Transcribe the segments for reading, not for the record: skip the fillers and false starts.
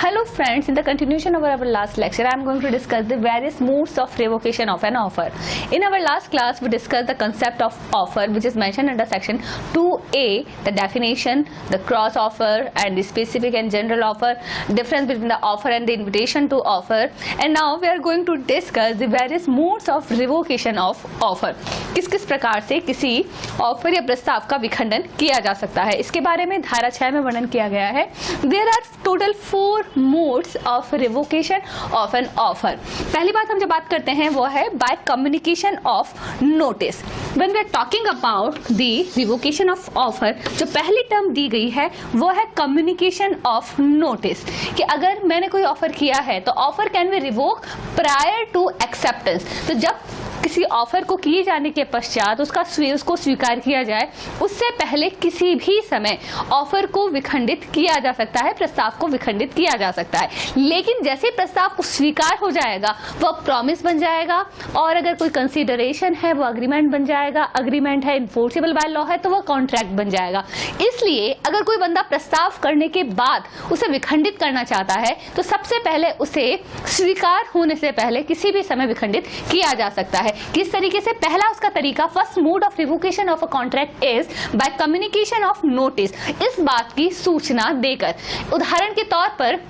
Hello friends, in the continuation of our last lecture, I am going to discuss the various modes of revocation of an offer. In our last class, we discussed the concept of offer, which is mentioned under section 2A, the definition, the cross offer and the specific and general offer, difference between the offer and the invitation to offer. And now we are going to discuss the various modes of revocation of offer. किस किस प्रकार से किसी offer या प्रस्ताव का विखंडन किया जा सकता है, इसके बारे में धारा 6 में वर्णन किया गया है. There are total 4 modes of revocation of an offer. पहली बात हम जब बात करते हैं वो है by communication of notice. When we are talking about the revocation of offer, जो पहली टर्म दी गई है वो है communication of notice, कि अगर मैंने कोई ऑफर किया है तो offer can be revoke prior to acceptance. तो जब किसी ऑफर को किए जाने के पश्चात उसको स्वीकार किया जाए, उससे पहले किसी भी समय ऑफर को विखंडित किया जा सकता है, प्रस्ताव को विखंडित किया जा सकता है. लेकिन जैसे प्रस्ताव को स्वीकार हो जाएगा वह प्रॉमिस बन जाएगा, और अगर कोई कंसीडरेशन है वो अग्रीमेंट बन जाएगा, अग्रीमेंट है इन्फोर्सेबल बाय लॉ है तो वह कॉन्ट्रैक्ट बन जाएगा. इसलिए अगर कोई बंदा प्रस्ताव करने के बाद उसे विखंडित करना चाहता है तो सबसे पहले उसे स्वीकार होने से पहले किसी भी समय विखंडित किया जा सकता है. किस तरीके से? पहला उसका तरीका, first mode of revocation of a contract is by communication of notice, इस बात की सूचना देकर. उदाहरण के तौर पर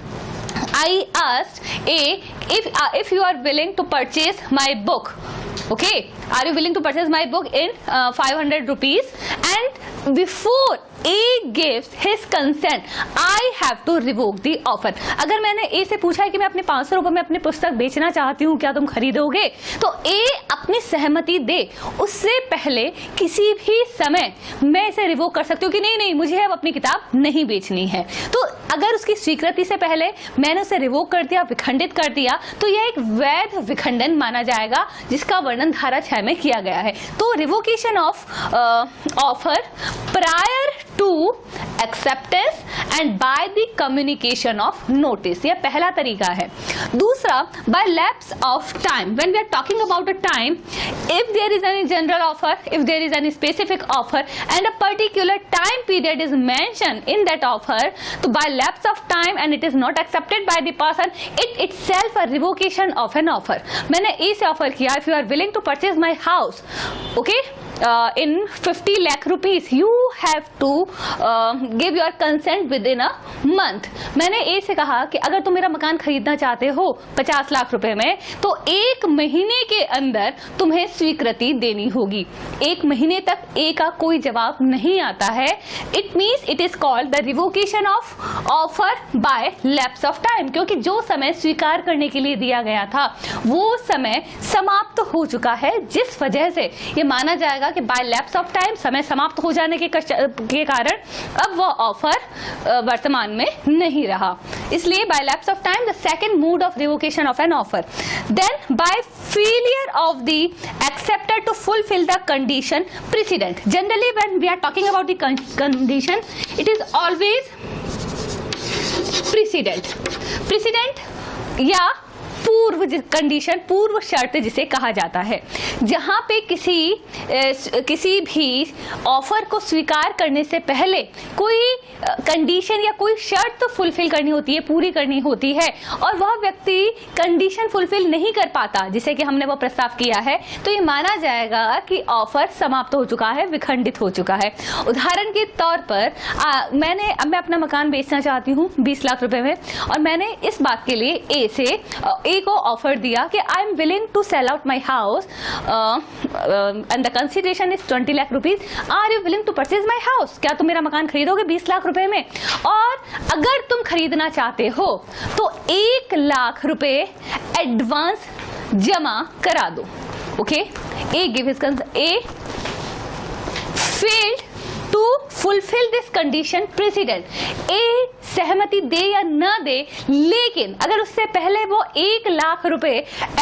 I asked if you are willing to purchase my book. Okay, are you willing to purchase my book in 500 rupees? And before A gives his consent, I have to revoke the offer. अगर मैंने A से पूछा है कि मैं अपने 500 रुपए में अपनी पुस्तक बेचना चाहती हूँ, क्या तुम खरीदोगे, तो A अपनी सहमति दे, उससे पहले किसी भी समय मैं इसे रिवोक कर सकती हूँ कि नहीं मुझे अब अपनी किताब नहीं बेचनी है. तो अगर उसकी स्वीकृति से पहले मैंने उसे रिवोक कर दिया, विखंडित कर दिया, तो यह एक वैध विखंडन माना जाएगा, जिसका वर्णन धारा 6 में किया गया है. तो revocation of offer prior to acceptance and by the communication of notice, यह पहला तरीका है. दूसरा, by lapse of time. When we are talking about a time, if there is any general offer, if there is any specific offer and a particular time period is mentioned in that offer, तो by lapse of time and it is not accepted by the person, it itself a revocation of an offer. मैंने A से offer किया, if you are willing to purchase my house, okay, in 50 lakh rupees, you have to give your consent within a month. मैंने A से कहा कि अगर तुम मेरा मकान खरीदना चाहते हो 50 लाख रुपए में, तो 1 महीने के अंदर तुम्हें स्वीकृति देनी होगी. 1 महीने तक ए का कोई जवाब नहीं आता है. It means it is called the revocation of offer by lapse of time, क्योंकि जो समय स्वीकार करने के लिए दिया गया था वो समय समाप्त हो चुका है, जिस वजह से ये माना जाएगा कि बाय लैप्स ऑफ टाइम, समय समाप्त हो जाने के कारण अब वह ऑफर वर्तमान में नहीं रहा. इसलिए by lapse of time the second mode of revocation of an offer. Then by failure of the acceptor to fulfil the condition precedent. Generally when we are talking about the condition, it is always precedent या पूर्व condition, पूर्व शर्त जिसे कहा जाता है, जहां पे किसी भी ऑफर को स्वीकार करने से पहले कोई कंडीशन या कोई शर्त फुलफिल करनी होती है, पूरी करनी होती है, और वह व्यक्ति कंडीशन फुलफिल नहीं कर पाता जिसे कि हमने वो प्रस्ताव किया है, तो ये माना जाएगा कि ऑफर समाप्त हो चुका है, विखंडित हो चुका है. उदाहरण के तौर पर मैं अपना मकान बेचना चाहती हूँ 20 लाख रुपए में, और मैंने इस बात के लिए ए को ऑफर दिया कि I am willing to sell out my house and the consideration is 20 lakh rupees. Are you willing to purchase my house, क्या तुम मेरा मकान खरीदोगे 20 लाख रुपए में? और अगर तुम खरीदना चाहते हो तो 1 लाख रुपए एडवांस जमा करा दो. Okay, A give his consent, A failed to fulfil this condition precedent. A सहमति दे या न दे, लेकिन अगर उससे पहले वो 1 लाख रुपए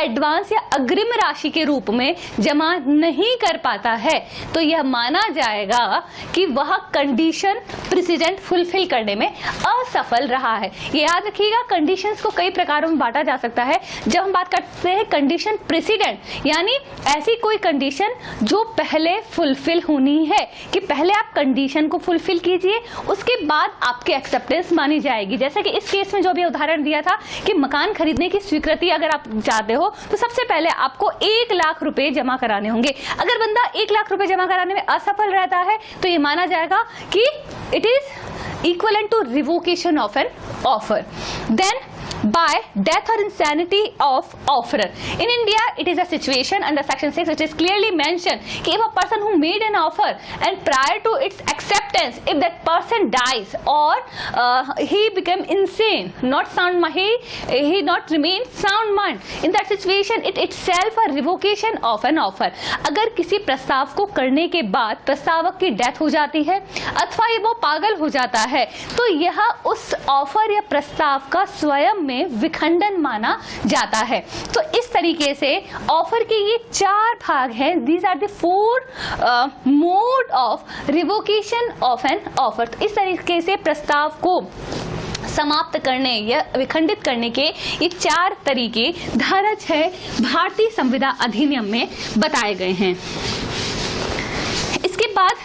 एडवांस या अग्रिम राशि के रूप में जमा नहीं कर पाता है, तो यह माना जाएगा कि वह कंडीशन प्रेसिडेंट फुलफिल करने में असफल रहा है. ये याद रखिएगा, कंडीशंस को कई प्रकारों में बांटा जा सकता है. जब हम बात करते हैं कंडीशन प्रेसिडेंट, यानी ऐसी कोई कंडीशन जो पहले फुलफिल होनी है, कि पहले आप कंडीशन को फुलफिल कीजिए, उसके बाद आपके एक्सेप्टेंस मानी जाएगी। जैसे कि इस केस में जो भी उदाहरण दिया था कि मकान खरीदने की स्वीकृति अगर आप चाहते हो तो सबसे पहले आपको 1 लाख रुपए जमा कराने होंगे। अगर बंदा 1 लाख रुपए जमा कराने में असफल रहता है तो ये माना जाएगा कि it is equivalent to revocation of an offer. Then by death or insanity of offerer. In India, it is a situation under Section 6 which is clearly mentioned कि if a person who made an offer and prior to its acceptance, if that person dies or he became insane, not sound mind, he not remain sound mind, in that situation it itself a revocation of an offer. अगर किसी प्रस्ताव को करने के बाद प्रस्तावक की death हो जाती है अथवा ये वो पागल हो जाता है तो यह उस ऑफर या प्रस्ताव का स्वयं में विखंडन माना जाता है। तो इस तरीके से ऑफर के ये 4 भाग हैं। These are the 4 mode of revocation of an offer. तो इस तरीके से प्रस्ताव को समाप्त करने या विखंडित करने के ये 4 तरीके धारा 6 भारतीय संविदा अधिनियम में बताए गए हैं। इसके बाद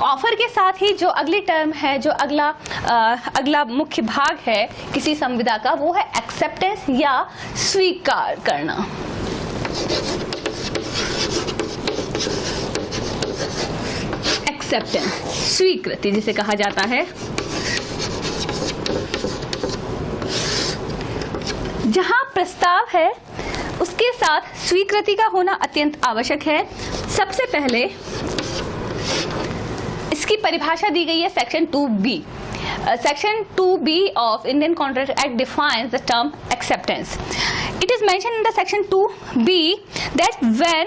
ऑफर के साथ ही जो अगली टर्म है, जो अगला मुख्य भाग है किसी संविदा का, वो है एक्सेप्टेंस या स्वीकार करना। एक्सेप्टेंस, स्वीकृति जिसे कहा जाता है, जहां प्रस्ताव है उसके साथ स्वीकृति का होना अत्यंत आवश्यक है। सबसे पहले इसकी परिभाषा दी गई है section 2B। Section 2B of Indian Contract Act defines the term acceptance. It is mentioned in the Section 2B that when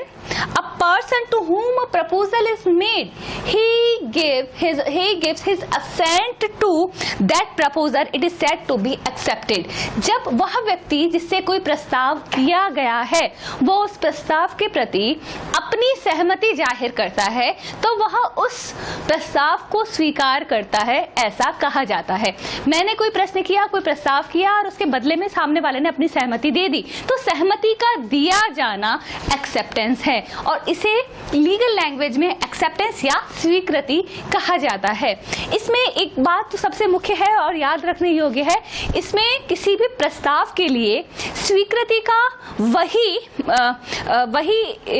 a person to whom a proposal is made, he gives his assent to that proposal, it is said to be accepted. जब वह व्यक्ति जिससे कोई प्रस्ताव किया गया है वो उस प्रस्ताव के प्रति अपनी सहमति जाहिर करता है तो वह उस प्रस्ताव को स्वीकार करता है, ऐसा कहा जाता है। मैंने कोई प्रश्न किया, कोई प्रस्ताव किया और उसके बदले में सामने वाले ने अपनी सहमति दे दी तो सहमति का दिया जाना एक्सेप्टेंस है और इसे लीगल लैंग्वेज में एक्सेप्टेंस या स्वीकृति कहा जाता है। इसमें एक बात तो सबसे मुख्य है और याद रखने योग्य है, इसमें किसी भी प्रस्ताव के लिए स्वीकृति का वही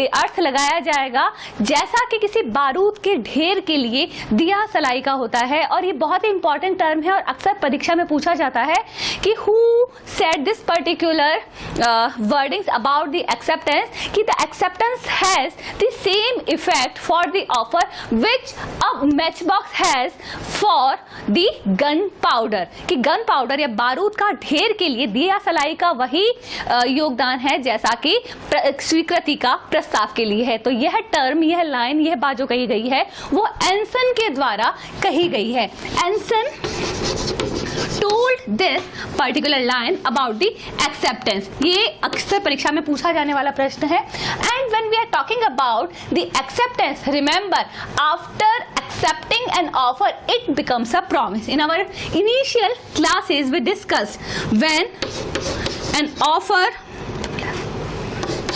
अर्थ लगाया जाएगा जैसा कि किसी बारूद के ढेर के लिए दिया सलाई का होता है। और ये बहुत ही इंपॉर्टेंट टर्म है और अक्सर परीक्षा में पूछा जाता है कि who said this particular wordings about the acceptance, कि the acceptance has the same effect for the offer which a matchbox has for the gunpowder, कि गन पाउडर या बारूद का ढेर के लिए दिया सलाई का वही योगदान है जैसा कि स्वीकृति का प्रस्ताव के लिए है। तो यह टर्म, यह लाइन, यह बात जो कही गई है वो एंसन के द्वारा कही गई है। एंसन told this particular line about the acceptance. ये अक्सर परीक्षा में पूछा जाने वाला प्रश्न है। And when we are talking about the acceptance, remember after accepting an offer it becomes a promise. In our initial classes we discussed when an offer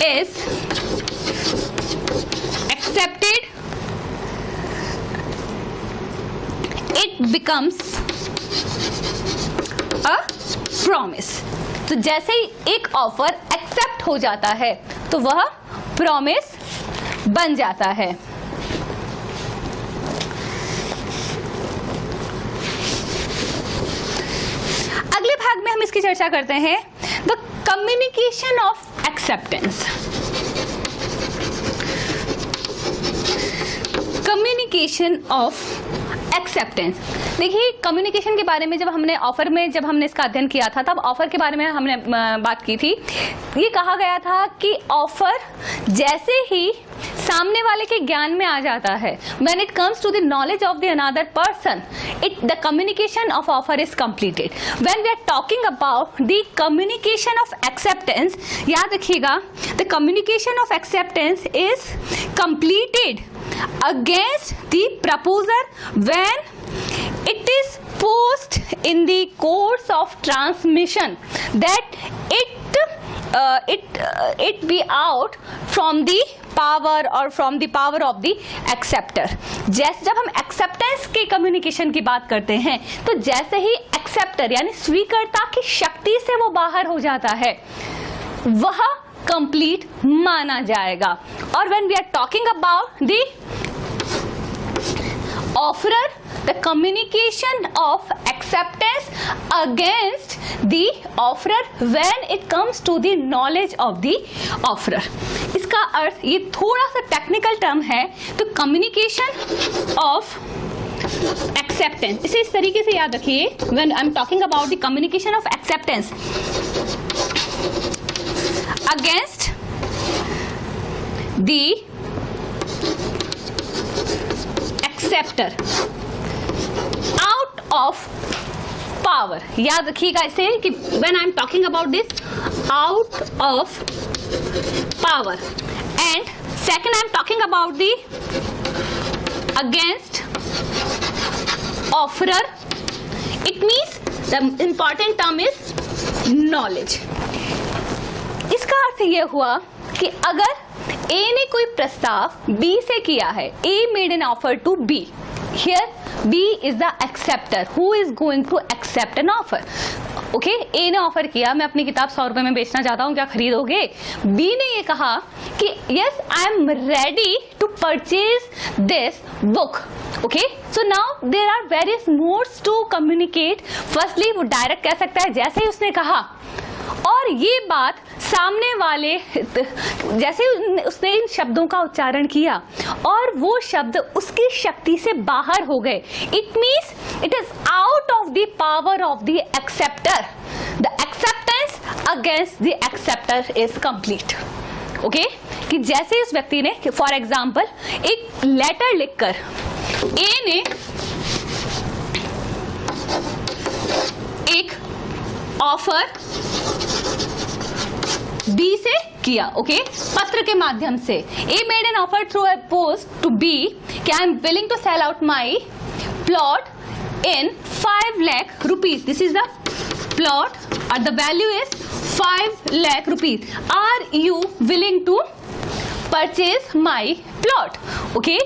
is accepted it becomes a promise. तो जैसे ही एक offer accept हो जाता है तो वह promise बन जाता है। अगले भाग में हम इसकी चर्चा करते हैं, the communication of acceptance. Communication of acceptance. देखिए, कम्युनिकेशन के बारे में जब हमने इसका अध्ययन किया था तब ऑफर के बारे में हमने बात की थी। ये कहा गया था कि ऑफर जैसे ही सामने वाले के ज्ञान में आ जाता है, when it comes to the knowledge of the another person, the communication of offer is completed. When we are talking about the communication of acceptance, याद रखिएगा, the communication of acceptance is completed against the proposer when it is posed in the course of transmission that it be out from the power और from the power of the acceptor. जैसे जब हम acceptance के communication की बात करते हैं तो जैसे ही एक्सेप्टर यानी स्वीकर्ता की शक्ति से वो बाहर हो जाता है वह कंप्लीट माना जाएगा। और when we are talking about the offeror, the communication of acceptance against the offerer when it comes to the knowledge of the offerer। इसका अर्थ ये थोड़ा सा टेक्निकल टर्म है, तो communication of acceptance इसे इस तरीके से याद रखिए, when I'm talking about the communication of acceptance against the acceptor out of power। याद रखिएगा इसे कि when I am talking about this out of power, and second I am talking about the against offerer, it means the important term is knowledge। इसका अर्थ यह हुआ कि अगर A ने कोई प्रस्ताव B से किया है, A made an offer to B, here B is the acceptor who is going to accept an offer। Okay, A ने ऑफर किया मैं अपनी किताब 100 रुपए में बेचना चाहता हूँ, क्या खरीदोगे? B ने ये कहा कि yes I am ready to purchase this book। Okay, so now there are various modes to communicate। firstly वो डायरेक्ट कह सकता है जैसे ही उसने कहा, और ये बात सामने वाले जैसे उसने इन शब्दों का उच्चारण किया और वो शब्द उसकी शक्ति से बाहर हो गए, it means it is out of the power of the acceptor. The acceptance against the acceptor is complete. Okay, कि जैसे उस व्यक्ति ने फॉर एग्जाम्पल एक लेटर लिखकर ए ने एक ऑफर बी से किया, ओके, पत्र के माध्यम से। A made an offer through a post to B कि I am willing to sell out my plot in 5 lakh rupees. This is the plot और the value is 5 lakh rupees. Are you willing to purchase my plot? Okay,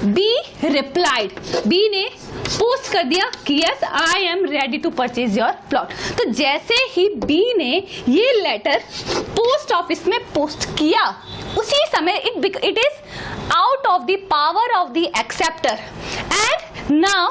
B replied, B ने post कर दिया कि yes I am ready to purchase your plot. तो जैसे ही B ने ये लेटर पोस्ट ऑफिस में पोस्ट किया उसी समय it is out of the power of the acceptor, and now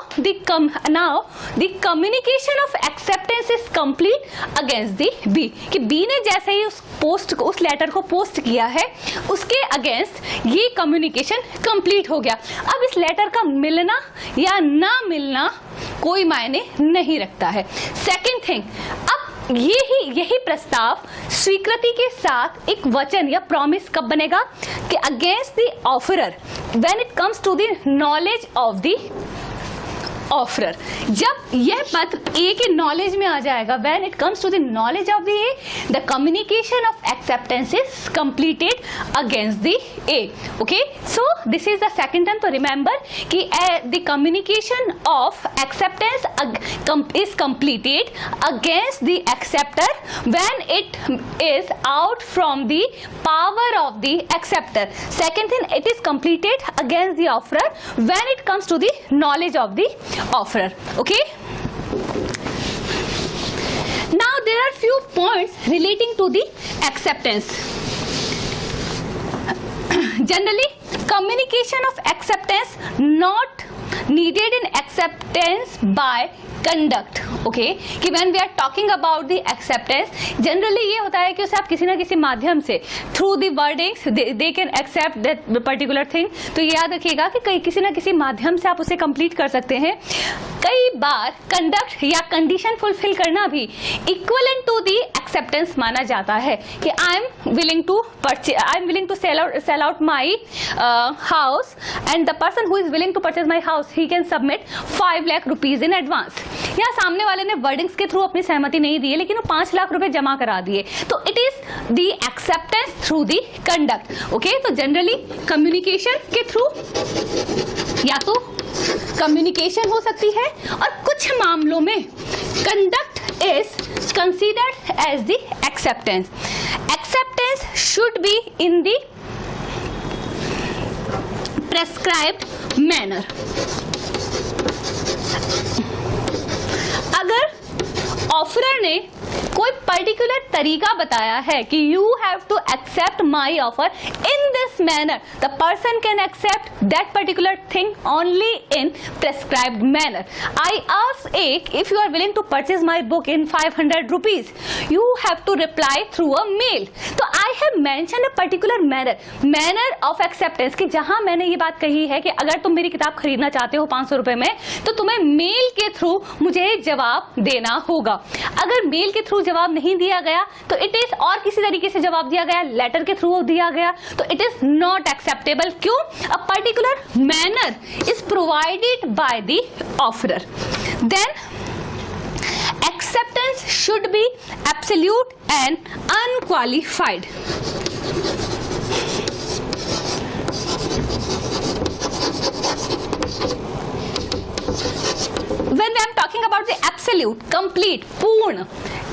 the communication of acceptance is complete against the B। कि B ने जैसे ही उस लेटर को पोस्ट किया है उसके अगेंस्ट ये कम्युनिकेशन कंप्लीट हो गया। अब इस लेटर का मिलना या ना मिलना कोई मायने नहीं रखता है। सेकंड थिंग, अब यही प्रस्ताव स्वीकृति के साथ एक वचन या प्रॉमिस कब बनेगा कि against the offeror when it comes to the knowledge of the offeror. जब यह पत्र ए के नॉलेज में आ जाएगा, when it comes to the knowledge of the A, the communication of acceptance is completed against the A. Okay, so this is the second term. तो remember कि the communication of acceptance is completed against the acceptor when it is out from the power of the acceptor। Second thing, it is completed against the offerer when it comes to the knowledge of the offerer। Okay, now there are few points relating to the acceptance। Generally, communication of acceptance not needed in acceptance by conduct। Okay, कि when we are talking about the acceptance, generally ये होता है कि उसे आप किसी ना किसी माध्यम से through the wordings they can accept that particular thing। तो ये याद रखिएगा कि किसी ना किसी माध्यम से आप उसे कंप्लीट कर सकते हैं। कई बार कंडक्ट या कंडीशन फुलफिल करना भी इक्वलेंट टू दी एक्सेप्टेंस माना जाता है कि I am willing to sell out my house and the person who is willing to purchase my house he can submit 5 lakh rupees in advance. यहाँ सामने वाले ने वर्डिंग्स के थ्रू अपनी सहमति नहीं दी है लेकिन वो 5 लाख रुपए जमा करा दिए, तो it is the acceptance through the conduct. Okay, तो जनरली कम्युनिकेशन के थ्रू या तो कम्युनिकेशन हो सकती है और कुछ मामलों में conduct is considered as the acceptance. Acceptance should be in the prescribed manner. अगर ऑफरर ने कोई पर्टिकुलर तरीका बताया है कि you have to accept my offer in this manner, the person can accept that particular thing only in prescribed manner. I ask एक, if you are willing to purchase my book in 500 rupees, you have to reply through a mail. तो I have mention a particular manner of acceptance, कि जहां मैंने ये बात कही है कि अगर तुम मेरी किताब खरीदना चाहते हो 500 रुपए में, तो तुम्हें मेल के थ्रू मुझे जवाब देना होगा. अगर मेल के थ्रू जवाब नहीं दिया गया तो इट इज, और किसी तरीके से जवाब दिया गया, लेटर के थ्रू दिया गया, तो इट इज नॉट एक्सेप्टेबल. क्यों? A particular manner is provided by the offeror. Then acceptance should be absolute and unqualified. When I am talking about the absolute, complete, पूर्ण,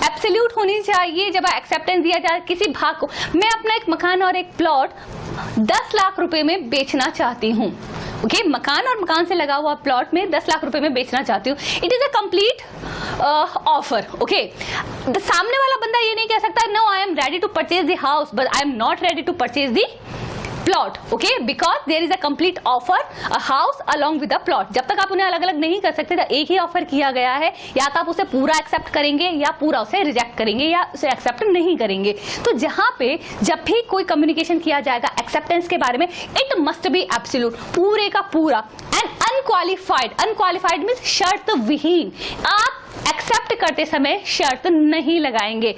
एब्सोल्यूट होनी चाहिए जब एक्सेप्टेंस दिया जाए किसी भाग को. मैं अपना एक मकान और एक प्लॉट 10 लाख रुपए में बेचना चाहती हूँ. ओके, मकान और मकान से लगा हुआ प्लॉट में 10 लाख रुपए में बेचना चाहती हूँ. It is a complete offer. Okay, सामने वाला बंदा ये नहीं कह सकता no I am ready to purchase the house but I am not ready to purchase the plot. Okay, because there is a complete offer, a house along with a plot. जब तक आप उन्हें अलग अलग नहीं कर सकते, तो एक ही ऑफर किया गया है, या तो आप उसे पूरा एक्सेप्ट करेंगे या पूरा उसे रिजेक्ट करेंगे या उसे एक्सेप्ट नहीं करेंगे. तो जहां पे जब भी कोई कम्युनिकेशन किया जाएगा एक्सेप्टेंस के बारे में, इट मस्ट बी एब्सोल्यूट, पूरे का पूरा. एंड अनक्वालिफाइड मीन्स शर्त विहीन. आप एक्सेप्ट करते समय शर्त नहीं लगाएंगे.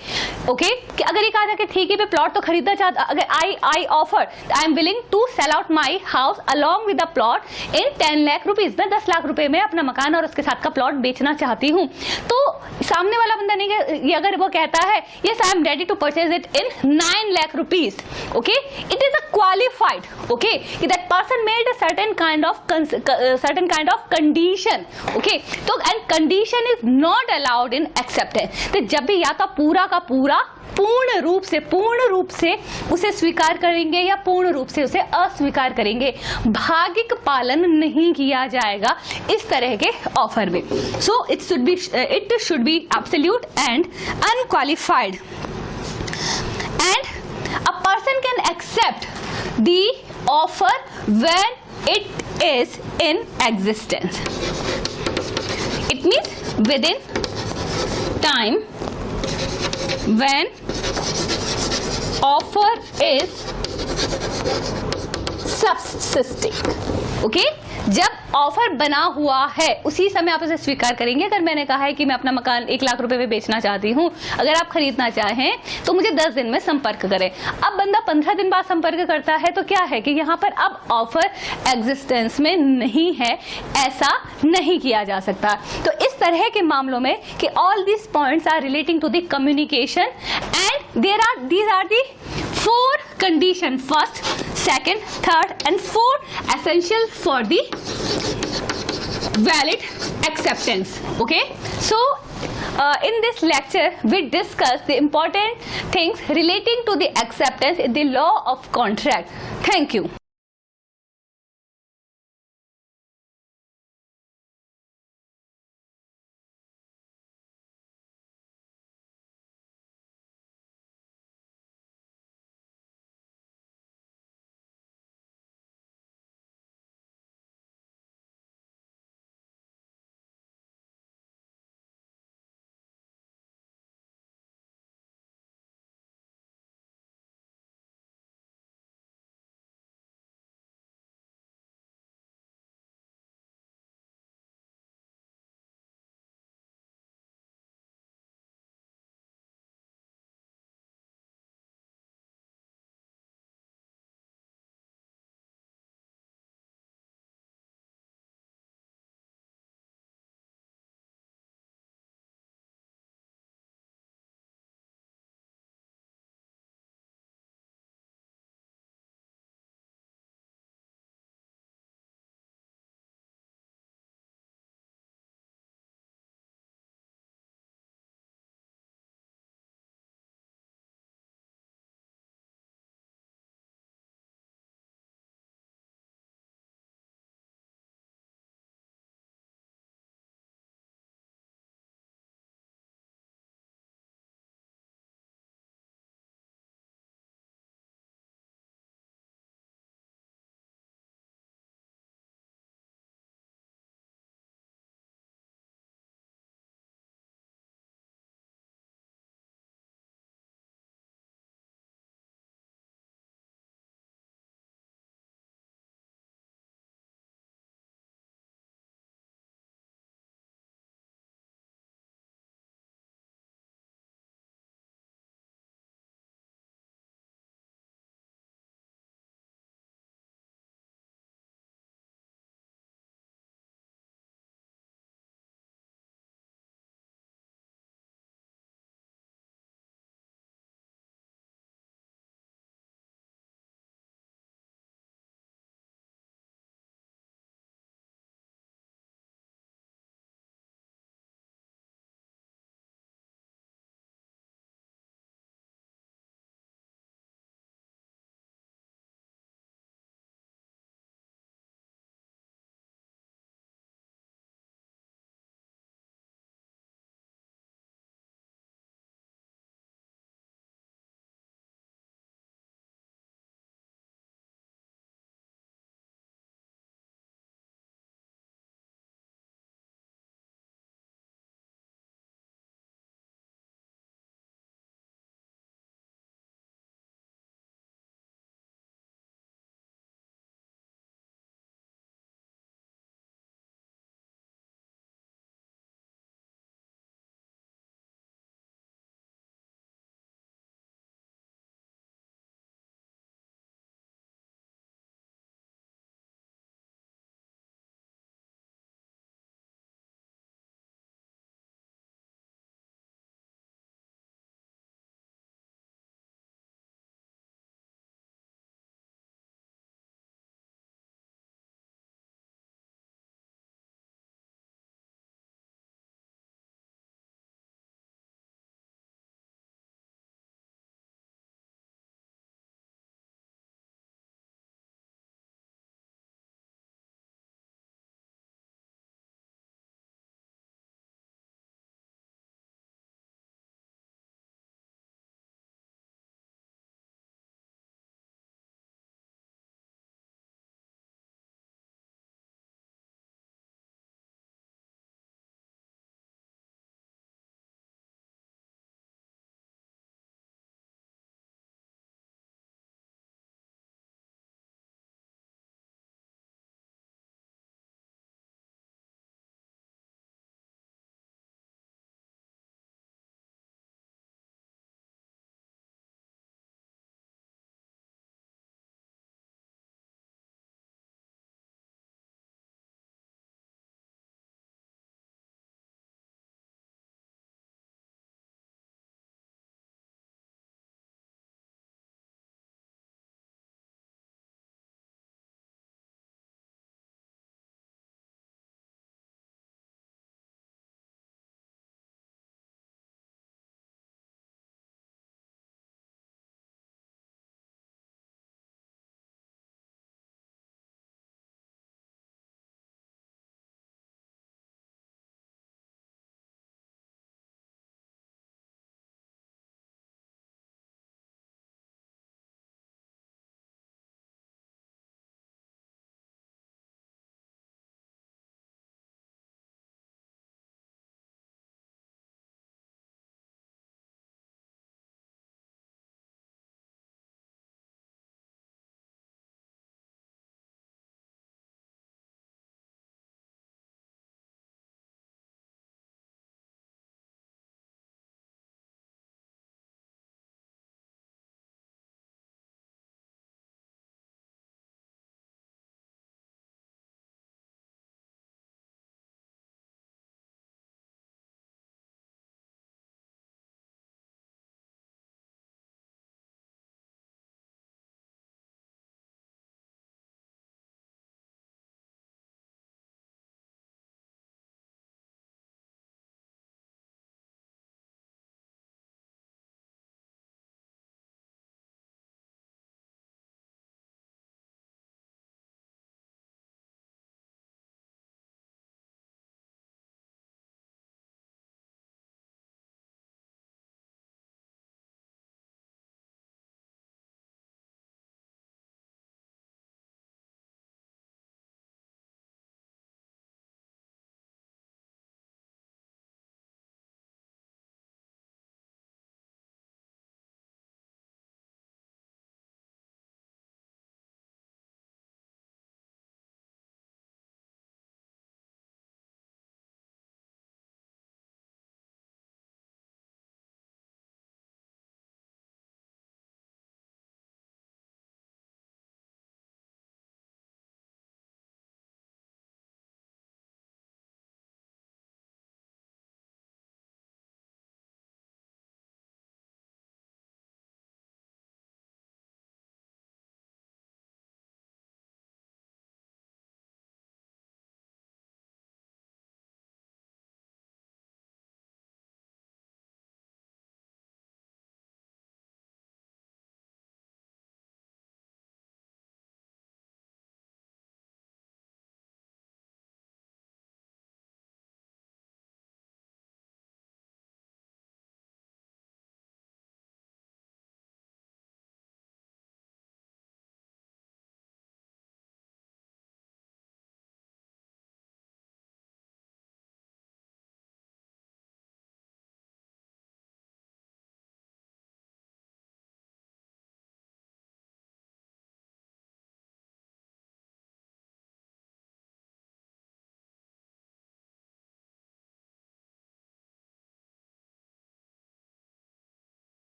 ओके, कि अगर ये कहा था कि ठीक है, मैं प्लॉट तो खरीदना चाहता, अगर I offer I am willing to sell out my house along with the plot in 10 lakh rupees, मैं 10 लाख रुपए में अपना मकान और उसके साथ का प्लॉट बेचना चाहती हूँ. तो सामने वाला बंदा नहीं, अगर वो कहता है yes I am ready to purchase it in 9 lakh rupees, okay, it is a qualified. Okay, that person made a certain kind of condition. Okay, तो and condition is not allowed in acceptance. तो जब भी या तो पूरा का पूरा पूर्ण रूप से उसे स्वीकार करेंगे या पूर्ण रूप से उसे अस्वीकार करेंगे. भागिक पालन नहीं किया जाएगा इस तरह के ऑफर में. So it should be absolute and unqualified. And a person can accept the offer when it is in existence. It means within time when offer is subsisting. Okay, जब ऑफर बना हुआ है उसी समय आप इसे स्वीकार करेंगे. अगर मैंने कहा है कि मैं अपना मकान 1 लाख रुपए में बेचना चाहती हूँ, अगर आप खरीदना चाहें तो मुझे 10 दिन में संपर्क करें. अब बंदा 15 दिन बाद संपर्क करता है, तो क्या है कि यहाँ पर अब ऑफर एग्जिस्टेंस में नहीं है, ऐसा नहीं किया जा सकता. तो इस तरह के मामलों में कि all this points are relating to the communication and these are the 4 conditions, first, second, third and 4 essential for the valid acceptance. Okay, so in this lecture we discussed the important things relating to the acceptance in the law of contract. Thank you.